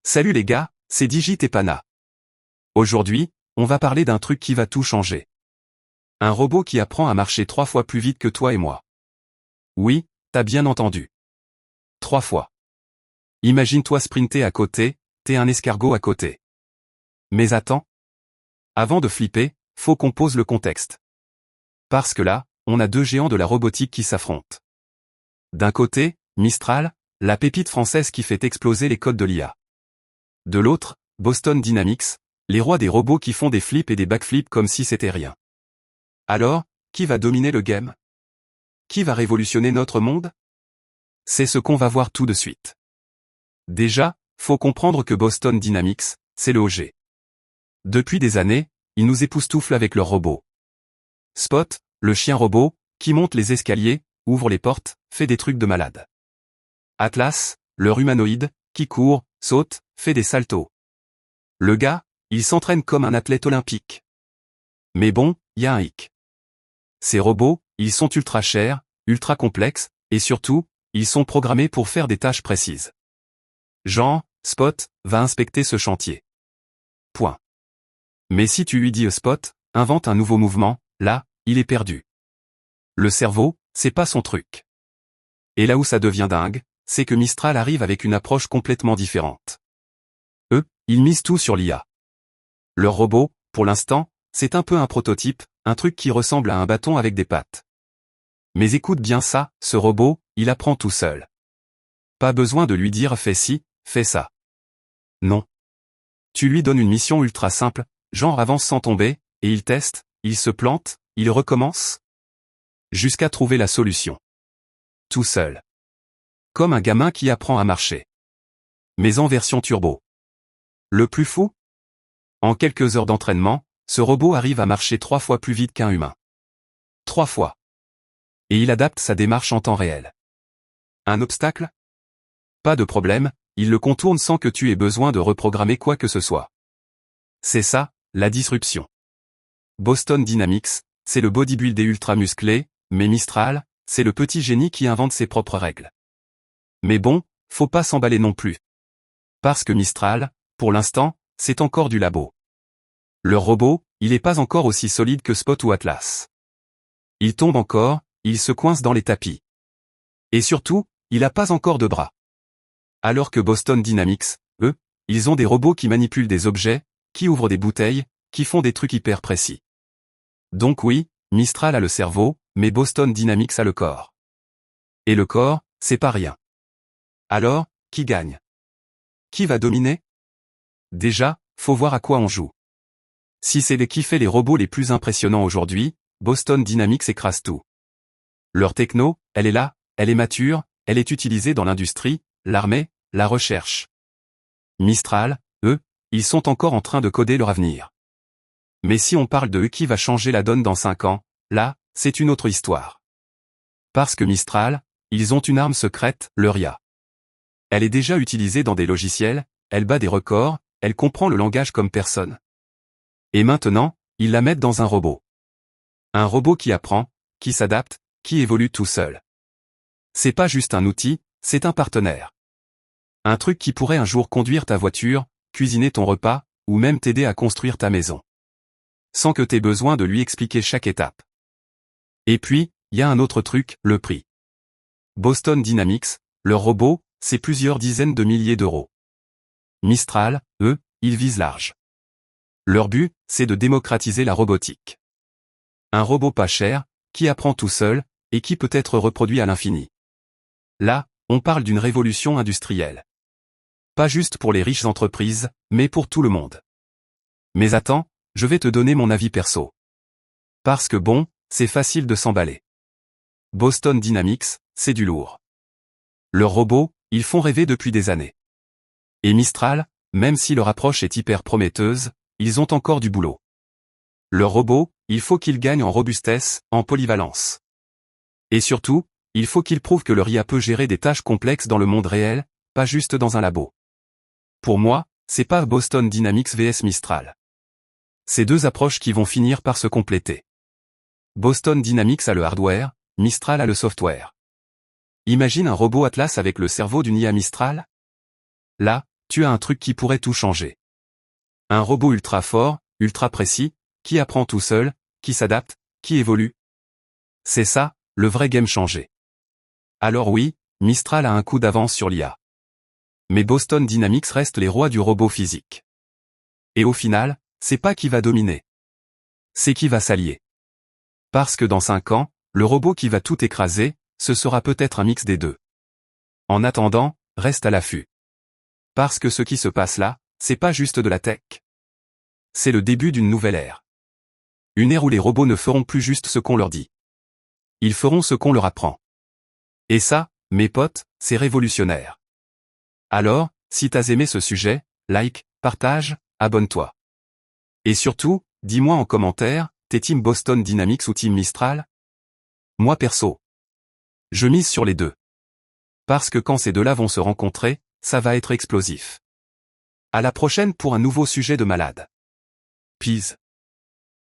Salut les gars, c'est Digit et Pana. Aujourd'hui, on va parler d'un truc qui va tout changer. Un robot qui apprend à marcher 3 fois plus vite que toi et moi. Oui, t'as bien entendu. 3 fois. Imagine-toi sprinter à côté, t'es un escargot à côté. Mais attends. Avant de flipper, faut qu'on pose le contexte. Parce que là, on a deux géants de la robotique qui s'affrontent. D'un côté, Mistral, la pépite française qui fait exploser les codes de l'IA. De l'autre, Boston Dynamics, les rois des robots qui font des flips et des backflips comme si c'était rien. Alors, qui va dominer le game? Qui va révolutionner notre monde? C'est ce qu'on va voir tout de suite. Déjà, faut comprendre que Boston Dynamics, c'est le OG. Depuis des années, ils nous époustouflent avec leurs robots. Spot, le chien robot, qui monte les escaliers, ouvre les portes, fait des trucs de malade. Atlas, leur humanoïde, qui court, saute, fait des saltos. Le gars, il s'entraîne comme un athlète olympique. Mais bon, y a un hic. Ces robots, ils sont ultra chers, ultra complexes, et surtout, ils sont programmés pour faire des tâches précises. Genre, Spot, va inspecter ce chantier. Point. Mais si tu lui dis Spot, invente un nouveau mouvement, là, il est perdu. Le cerveau, c'est pas son truc. Et là où ça devient dingue, c'est que Mistral arrive avec une approche complètement différente. Eux, ils misent tout sur l'IA. Leur robot, pour l'instant, c'est un peu un prototype, un truc qui ressemble à un bâton avec des pattes. Mais écoute bien ça, ce robot, il apprend tout seul. Pas besoin de lui dire fais ci, fais ça. Non. Tu lui donnes une mission ultra simple, genre avance sans tomber, et il teste, il se plante, il recommence. Jusqu'à trouver la solution. Tout seul. Comme un gamin qui apprend à marcher. Mais en version turbo. Le plus fou? En quelques heures d'entraînement, ce robot arrive à marcher 3 fois plus vite qu'un humain. 3 fois. Et il adapte sa démarche en temps réel. Un obstacle? Pas de problème, il le contourne sans que tu aies besoin de reprogrammer quoi que ce soit. C'est ça, la disruption. Boston Dynamics, c'est le bodybuildé ultra musclé, mais Mistral, c'est le petit génie qui invente ses propres règles. Mais bon, faut pas s'emballer non plus. Parce que Mistral, pour l'instant, c'est encore du labo. Leur robot, il est pas encore aussi solide que Spot ou Atlas. Il tombe encore, il se coince dans les tapis. Et surtout, il a pas encore de bras. Alors que Boston Dynamics, eux, ils ont des robots qui manipulent des objets, qui ouvrent des bouteilles, qui font des trucs hyper précis. Donc oui, Mistral a le cerveau, mais Boston Dynamics a le corps. Et le corps, c'est pas rien. Alors, qui gagne? Qui va dominer? Déjà, faut voir à quoi on joue. Si c'est les qui fait les robots les plus impressionnants aujourd'hui, Boston Dynamics écrase tout. Leur techno, elle est là, elle est mature, elle est utilisée dans l'industrie, l'armée, la recherche. Mistral, eux, ils sont encore en train de coder leur avenir. Mais si on parle de eux qui va changer la donne dans 5 ans, là, c'est une autre histoire. Parce que Mistral, ils ont une arme secrète, leur IA. Elle est déjà utilisée dans des logiciels, elle bat des records, elle comprend le langage comme personne. Et maintenant, ils la mettent dans un robot. Un robot qui apprend, qui s'adapte, qui évolue tout seul. C'est pas juste un outil, c'est un partenaire. Un truc qui pourrait un jour conduire ta voiture, cuisiner ton repas, ou même t'aider à construire ta maison. Sans que t'aies besoin de lui expliquer chaque étape. Et puis, y a un autre truc, le prix. Boston Dynamics, leur robot, c'est plusieurs dizaines de milliers d'euros. Mistral, eux, ils visent large. Leur but, c'est de démocratiser la robotique. Un robot pas cher, qui apprend tout seul, et qui peut être reproduit à l'infini. Là, on parle d'une révolution industrielle. Pas juste pour les riches entreprises, mais pour tout le monde. Mais attends, je vais te donner mon avis perso. Parce que bon, c'est facile de s'emballer. Boston Dynamics, c'est du lourd. Leurs robots, ils font rêver depuis des années. Et Mistral, même si leur approche est hyper prometteuse, ils ont encore du boulot. Leurs robots, il faut qu'ils gagnent en robustesse, en polyvalence. Et surtout, il faut qu'ils prouvent que leur IA peut gérer des tâches complexes dans le monde réel, pas juste dans un labo. Pour moi, c'est pas Boston Dynamics vs Mistral. C'est deux approches qui vont finir par se compléter. Boston Dynamics a le hardware, Mistral a le software. Imagine un robot Atlas avec le cerveau d'une IA Mistral. Là, tu as un truc qui pourrait tout changer. Un robot ultra fort, ultra précis, qui apprend tout seul, qui s'adapte, qui évolue. C'est ça, le vrai game changer. Alors oui, Mistral a un coup d'avance sur l'IA. Mais Boston Dynamics reste les rois du robot physique. Et au final, c'est pas qui va dominer. C'est qui va s'allier. Parce que dans 5 ans, le robot qui va tout écraser, ce sera peut-être un mix des deux. En attendant, reste à l'affût. Parce que ce qui se passe là, c'est pas juste de la tech. C'est le début d'une nouvelle ère. Une ère où les robots ne feront plus juste ce qu'on leur dit. Ils feront ce qu'on leur apprend. Et ça, mes potes, c'est révolutionnaire. Alors, si t'as aimé ce sujet, like, partage, abonne-toi. Et surtout, dis-moi en commentaire, t'es team Boston Dynamics ou team Mistral? Moi perso, je mise sur les deux. Parce que quand ces deux-là vont se rencontrer, ça va être explosif. À la prochaine pour un nouveau sujet de malade. Peace.